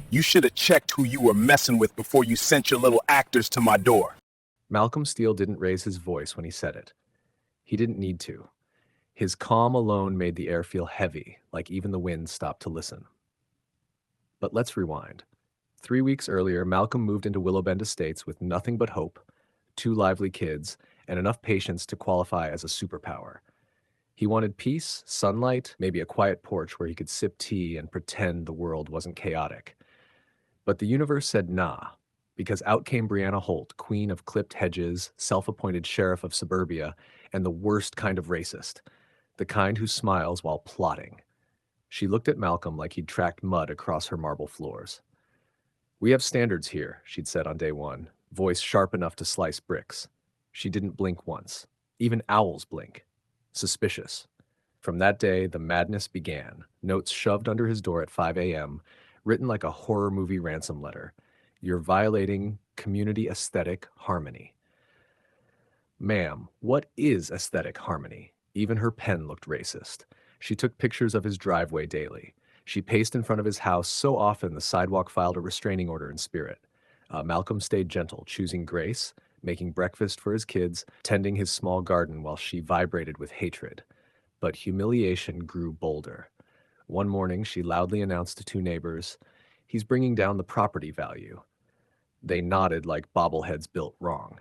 You should have checked who you were messing with before you sent your little actors to my door. Malcolm Steele didn't raise his voice when he said it. He didn't need to. His calm alone made the air feel heavy, like even the wind stopped to listen. But let's rewind. 3 weeks earlier, Malcolm moved into Willow Bend Estates with nothing but hope, 2 lively kids, and enough patience to qualify as a superpower. He wanted peace, sunlight, maybe a quiet porch where he could sip tea and pretend the world wasn't chaotic. But the universe said nah, because out came Brianna Holt, queen of clipped hedges, self-appointed sheriff of suburbia, and the worst kind of racist, the kind who smiles while plotting. She looked at Malcolm like he'd tracked mud across her marble floors. "We have standards here," she'd said on day one, voice sharp enough to slice bricks. She didn't blink once. Even owls blink. Suspicious. From that day, the madness began, notes shoved under his door at 5 a.m., written like a horror movie ransom letter. "You're violating community aesthetic harmony." Ma'am, what is aesthetic harmony? Even her pen looked racist. She took pictures of his driveway daily. She paced in front of his house so often the sidewalk filed a restraining order in spirit. Malcolm stayed gentle, choosing grace, making breakfast for his kids, tending his small garden while she vibrated with hatred. But humiliation grew bolder. One morning, she loudly announced to two neighbors, "He's bringing down the property value." They nodded like bobbleheads built wrong.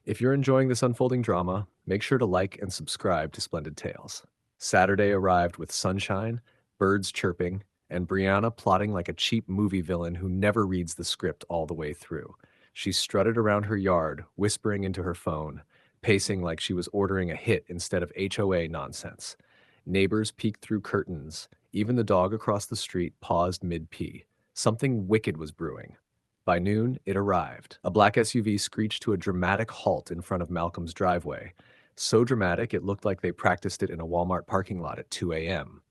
If you're enjoying this unfolding drama, make sure to like and subscribe to Splendid Tales. Saturday arrived with sunshine, birds chirping, and Brianna plotting like a cheap movie villain who never reads the script all the way through. She strutted around her yard, whispering into her phone, pacing like she was ordering a hit instead of HOA nonsense. Neighbors peeked through curtains. Even the dog across the street paused mid-pee. Something wicked was brewing. By noon, it arrived. A black SUV screeched to a dramatic halt in front of Malcolm's driveway. So dramatic, it looked like they practiced it in a Walmart parking lot at 2 a.m.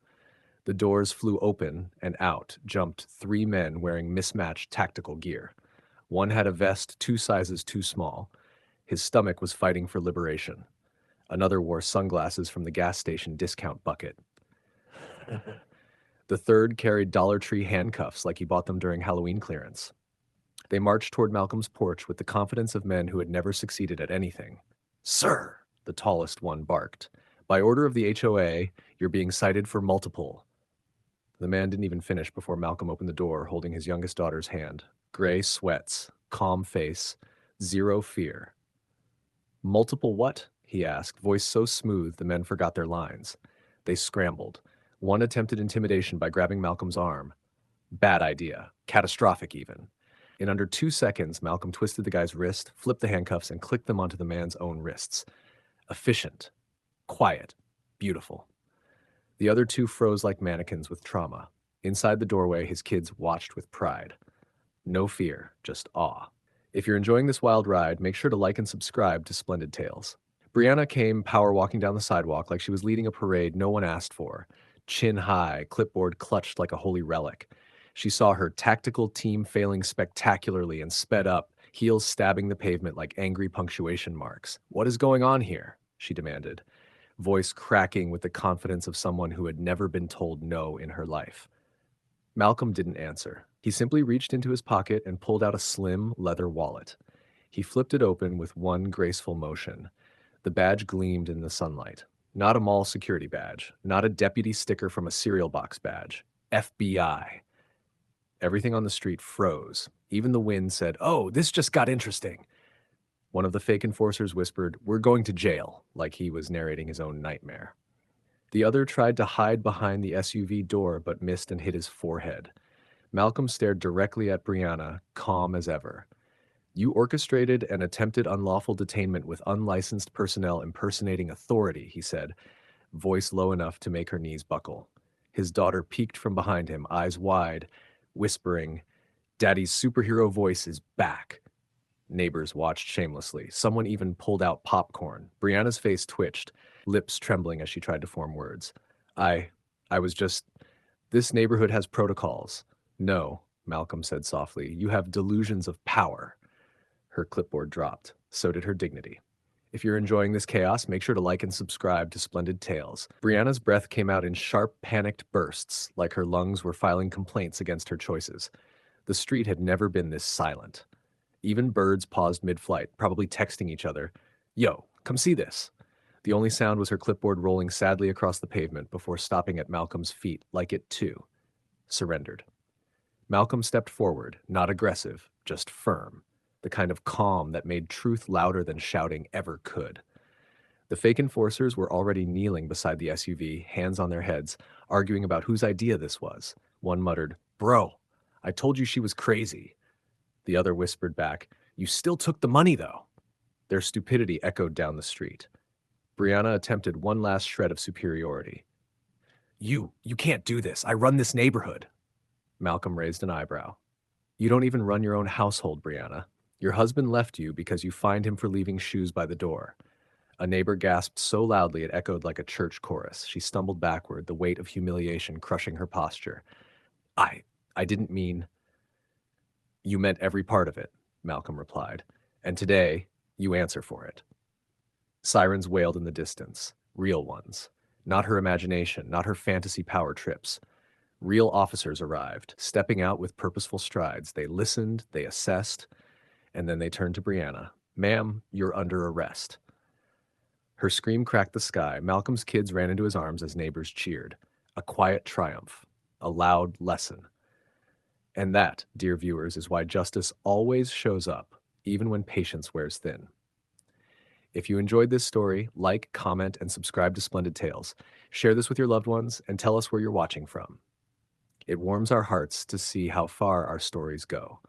The doors flew open, and out jumped three men wearing mismatched tactical gear. One had a vest 2 sizes too small. His stomach was fighting for liberation. Another wore sunglasses from the gas station discount bucket. The third carried Dollar Tree handcuffs like he bought them during Halloween clearance. They marched toward Malcolm's porch with the confidence of men who had never succeeded at anything. "Sir," the tallest one barked, "by order of the HOA, you're being cited for multiple." The man didn't even finish before Malcolm opened the door, holding his youngest daughter's hand. Gray sweats, calm face, zero fear. "Multiple what?" he asked, voice so smooth the men forgot their lines. They scrambled. One attempted intimidation by grabbing Malcolm's arm. Bad idea. Catastrophic even. In under 2 seconds, Malcolm twisted the guy's wrist, flipped the handcuffs, and clicked them onto the man's own wrists. Efficient. Quiet. Beautiful. The other two froze like mannequins with trauma. Inside the doorway, his kids watched with pride. No fear, just awe. If you're enjoying this wild ride, make sure to like and subscribe to Splendid Tales. Brianna came power walking down the sidewalk like she was leading a parade no one asked for. Chin high, clipboard clutched like a holy relic. She saw her tactical team failing spectacularly and sped up, heels stabbing the pavement like angry punctuation marks. "What is going on here?" she demanded, voice cracking with the confidence of someone who had never been told no in her life. Malcolm didn't answer. He simply reached into his pocket and pulled out a slim leather wallet. He flipped it open with one graceful motion. The badge gleamed in the sunlight. Not a mall security badge, not a deputy sticker from a cereal box badge. FBI. Everything on the street froze. Even the wind said, "Oh, this just got interesting." One of the fake enforcers whispered, "We're going to jail," like he was narrating his own nightmare. The other tried to hide behind the SUV door but missed and hit his forehead. Malcolm stared directly at Brianna, calm as ever. "You orchestrated an attempted unlawful detainment with unlicensed personnel impersonating authority," he said, voice low enough to make her knees buckle. His daughter peeked from behind him, eyes wide, whispering, "Daddy's superhero voice is back." Neighbors watched shamelessly. Someone even pulled out popcorn. Brianna's face twitched, lips trembling as she tried to form words. I was just, this neighborhood has protocols." "No," Malcolm said softly, "you have delusions of power." Her clipboard dropped. So did her dignity. If you're enjoying this chaos, make sure to like and subscribe to Splendid Tales. Brianna's breath came out in sharp, panicked bursts, like her lungs were filing complaints against her choices. The street had never been this silent. Even birds paused mid-flight, probably texting each other, "Yo, come see this." The only sound was her clipboard rolling sadly across the pavement before stopping at Malcolm's feet, like it, too, surrendered. Malcolm stepped forward, not aggressive, just firm, the kind of calm that made truth louder than shouting ever could. The fake enforcers were already kneeling beside the SUV, hands on their heads, arguing about whose idea this was. One muttered, "Bro, I told you she was crazy." The other whispered back, "You still took the money, though." Their stupidity echoed down the street. Brianna attempted one last shred of superiority. You can't do this. I run this neighborhood." Malcolm raised an eyebrow. "You don't even run your own household, Brianna. Your husband left you because you fined him for leaving shoes by the door." A neighbor gasped so loudly it echoed like a church chorus. She stumbled backward, the weight of humiliation crushing her posture. I didn't mean—" "You meant every part of it," Malcolm replied. "And today, you answer for it." Sirens wailed in the distance. Real ones. Not her imagination, not her fantasy power trips. Real officers arrived, stepping out with purposeful strides. They listened, they assessed, and then they turned to Brianna. "Ma'am, you're under arrest." Her scream cracked the sky. Malcolm's kids ran into his arms as neighbors cheered. A quiet triumph. A loud lesson. And that, dear viewers, is why justice always shows up, even when patience wears thin. If you enjoyed this story, like, comment, and subscribe to Splendid Tales. Share this with your loved ones and tell us where you're watching from. It warms our hearts to see how far our stories go.